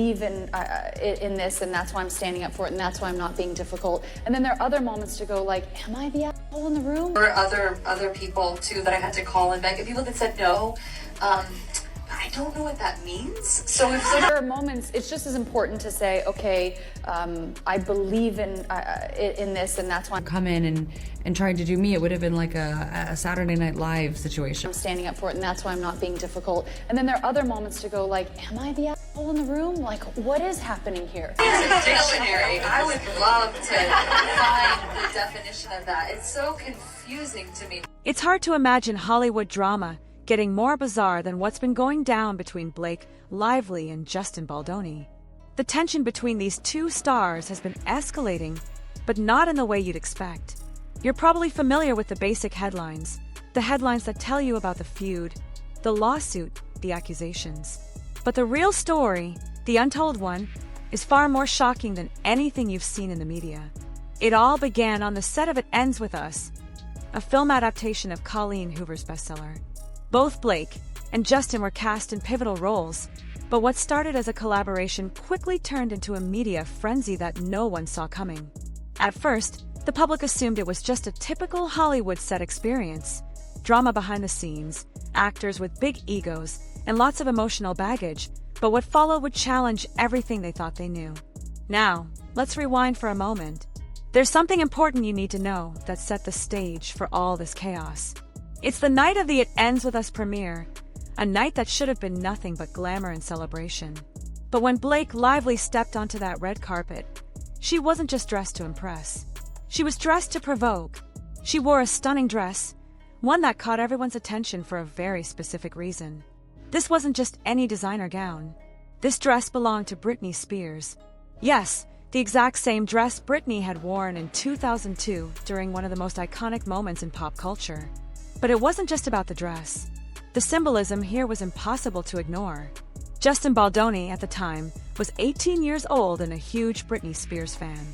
in this, and that's why I'm standing up for it, and that's why I'm not being difficult. And then there are other moments to go like, am I the asshole in the room? There were other people too that I had to call and beg, and people that said no. I don't know what that means. So if there are moments, it's just as important to say, okay, I believe in this, and that's why I'm come in and trying to do me. It would have been like a Saturday Night Live situation. I'm standing up for it, and that's why I'm not being difficult. And then there are other moments to go like, am I the asshole in the room? Like, what is happening here? It's a dictionary. I would love to find the definition of that. It's so confusing to me. It's hard to imagine Hollywood drama getting more bizarre than what's been going down between Blake Lively and Justin Baldoni. The tension between these two stars has been escalating, but not in the way you'd expect. You're probably familiar with the basic headlines, the headlines that tell you about the feud, the lawsuit, the accusations. But the real story, the untold one, is far more shocking than anything you've seen in the media. It all began on the set of It Ends With Us, a film adaptation of Colleen Hoover's bestseller. Both Blake and Justin were cast in pivotal roles, but what started as a collaboration quickly turned into a media frenzy that no one saw coming. At first, the public assumed it was just a typical Hollywood set experience, drama behind the scenes, actors with big egos, and lots of emotional baggage, but what followed would challenge everything they thought they knew. Now, let's rewind for a moment. There's something important you need to know that set the stage for all this chaos. It's the night of the It Ends With Us premiere, a night that should have been nothing but glamour and celebration. But when Blake Lively stepped onto that red carpet, she wasn't just dressed to impress. She was dressed to provoke. She wore a stunning dress, one that caught everyone's attention for a very specific reason. This wasn't just any designer gown. This dress belonged to Britney Spears. Yes, the exact same dress Britney had worn in 2002 during one of the most iconic moments in pop culture. But it wasn't just about the dress. The symbolism here was impossible to ignore. Justin Baldoni, at the time, was 18 years old and a huge Britney Spears fan.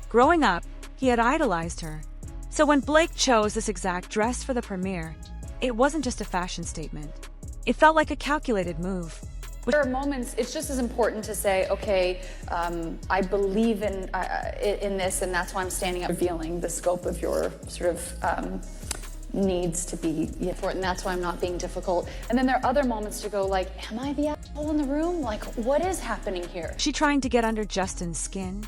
Growing up, he had idolized her. So when Blake chose this exact dress for the premiere, it wasn't just a fashion statement. It felt like a calculated move. There are moments, it's just as important to say, okay, I believe in this, and that's why I'm standing up, revealing the scope of your sort of needs to be for it, and that's why I'm not being difficult. And then there are other moments to go like, am I the asshole in the room? Like, what is happening here? Was she trying to get under Justin's skin?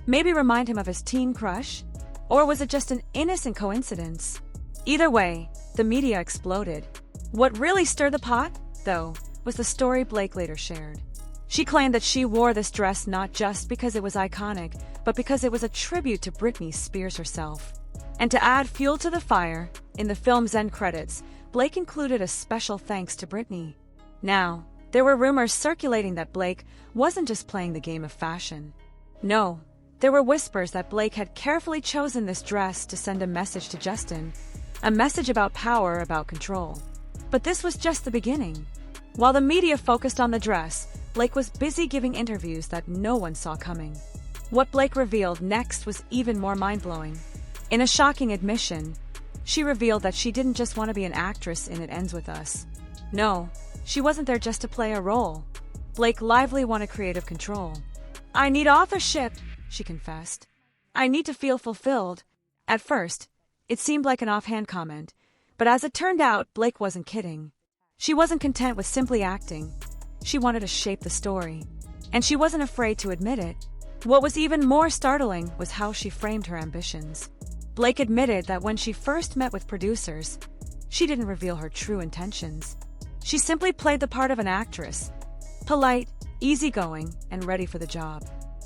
Maybe remind him of his teen crush? Or was it just an innocent coincidence? Either way, the media exploded. What really stirred the pot, though, was the story Blake later shared. She claimed that she wore this dress not just because it was iconic, but because it was a tribute to Britney Spears herself. And to add fuel to the fire, in the film's end credits, Blake included a special thanks to Britney. Now, there were rumors circulating that Blake wasn't just playing the game of fashion. No, there were whispers that Blake had carefully chosen this dress to send a message to Justin, a message about power, about control. But this was just the beginning. While the media focused on the dress, Blake was busy giving interviews that no one saw coming. What Blake revealed next was even more mind-blowing. In a shocking admission, she revealed that she didn't just want to be an actress in It Ends With Us. No, she wasn't there just to play a role. Blake Lively wanted creative control. I need authorship, she confessed. I need to feel fulfilled. At first, it seemed like an offhand comment, but as it turned out, Blake wasn't kidding. She wasn't content with simply acting. She wanted to shape the story, and she wasn't afraid to admit it. What was even more startling was how she framed her ambitions. Blake admitted that when she first met with producers, she didn't reveal her true intentions. She simply played the part of an actress, polite, easygoing, and ready for the job.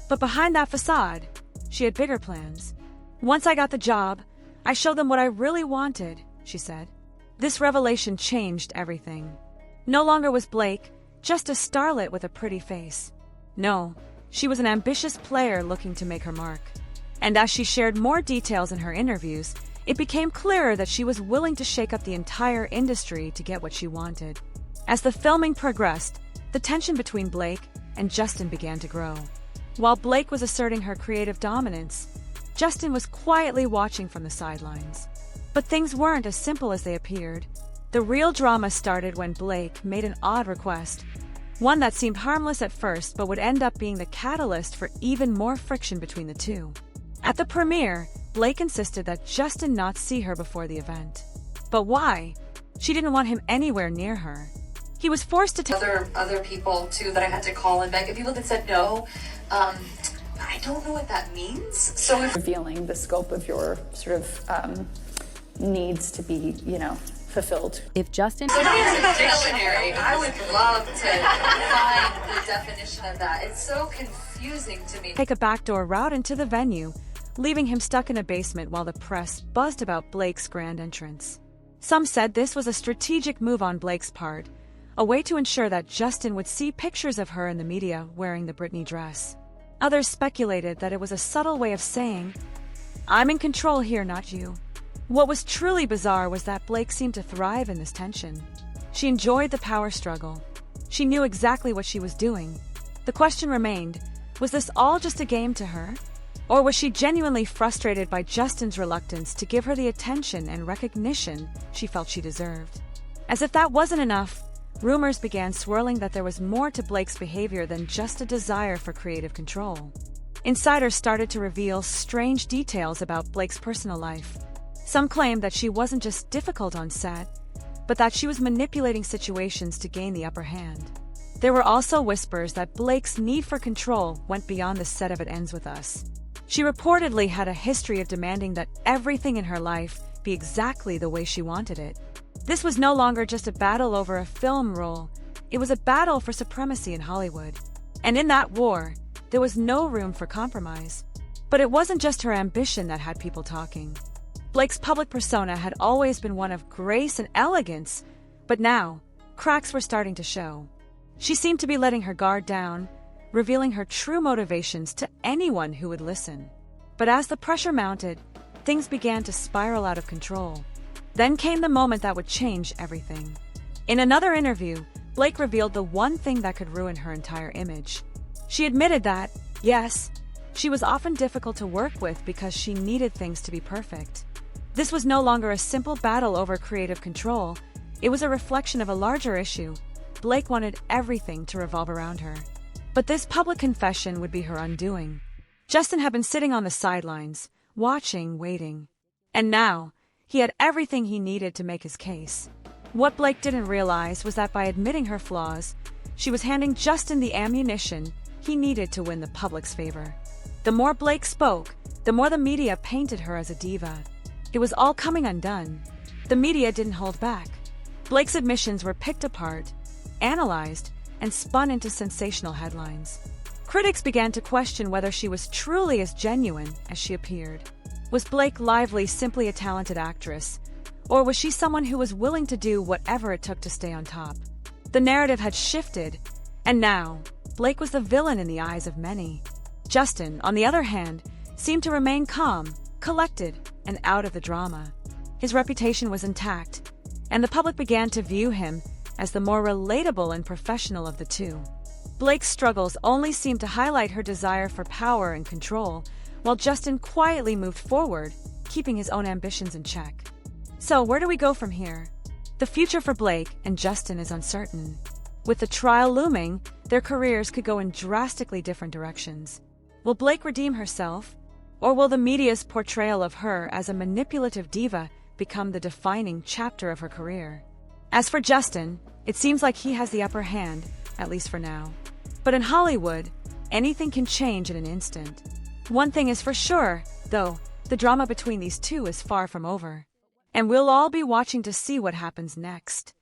But behind that facade, she had bigger plans. Once I got the job, I showed them what I really wanted, she said. This revelation changed everything. No longer was Blake just a starlet with a pretty face. No, she was an ambitious player looking to make her mark. And as she shared more details in her interviews, it became clearer that she was willing to shake up the entire industry to get what she wanted. As the filming progressed, the tension between Blake and Justin began to grow. While Blake was asserting her creative dominance, Justin was quietly watching from the sidelines. But things weren't as simple as they appeared. The real drama started when Blake made an odd request. One that seemed harmless at first but would end up being the catalyst for even more friction between the two. At the premiere, Blake insisted that Justin not see her before the event. But why? She didn't want him anywhere near her. He was forced to tell Other people too that I had to call and beg, and people that said no. But I don't know what that means. So if Revealing the scope of your sort of needs to be, fulfilled. If Justin so here's a dictionary. I would love to find the definition of that. It's so confusing to me. take a backdoor route into the venue, leaving him stuck in a basement while the press buzzed about Blake's grand entrance. Some said this was a strategic move on Blake's part, a way to ensure that Justin would see pictures of her in the media wearing the Britney dress. Others speculated that it was a subtle way of saying, "I'm in control here, not you." What was truly bizarre was that Blake seemed to thrive in this tension. She enjoyed the power struggle. She knew exactly what she was doing. The question remained, was this all just a game to her? Or was she genuinely frustrated by Justin's reluctance to give her the attention and recognition she felt she deserved? As if that wasn't enough, rumors began swirling that there was more to Blake's behavior than just a desire for creative control. Insiders started to reveal strange details about Blake's personal life. Some claimed that she wasn't just difficult on set, but that she was manipulating situations to gain the upper hand. There were also whispers that Blake's need for control went beyond the set of It Ends With Us. She reportedly had a history of demanding that everything in her life be exactly the way she wanted it. This was no longer just a battle over a film role, it was a battle for supremacy in Hollywood. And in that war, there was no room for compromise. But it wasn't just her ambition that had people talking. Blake's public persona had always been one of grace and elegance, but now, cracks were starting to show. She seemed to be letting her guard down, revealing her true motivations to anyone who would listen. But as the pressure mounted, things began to spiral out of control. Then came the moment that would change everything. In another interview, Blake revealed the one thing that could ruin her entire image. She admitted that, yes, she was often difficult to work with because she needed things to be perfect. This was no longer a simple battle over creative control, it was a reflection of a larger issue. Blake wanted everything to revolve around her. But this public confession would be her undoing. Justin had been sitting on the sidelines, watching, waiting. And now, he had everything he needed to make his case. What Blake didn't realize was that by admitting her flaws, she was handing Justin the ammunition he needed to win the public's favor. The more Blake spoke, the more the media painted her as a diva. It was all coming undone. The media didn't hold back. Blake's admissions were picked apart, analyzed, and spun into sensational headlines. Critics began to question whether she was truly as genuine as she appeared. Was Blake Lively simply a talented actress? Or was she someone who was willing to do whatever it took to stay on top? The narrative had shifted, and now, Blake was the villain in the eyes of many. Justin, on the other hand, seemed to remain calm, collected, and out of the drama. His reputation was intact, and the public began to view him as the more relatable and professional of the two. Blake's struggles only seemed to highlight her desire for power and control, while Justin quietly moved forward, keeping his own ambitions in check. So where do we go from here? The future for Blake and Justin is uncertain. With the trial looming, their careers could go in drastically different directions. Will Blake redeem herself? Or will the media's portrayal of her as a manipulative diva become the defining chapter of her career? As for Justin, it seems like he has the upper hand, at least for now. But in Hollywood, anything can change in an instant. One thing is for sure, though, the drama between these two is far from over. And we'll all be watching to see what happens next.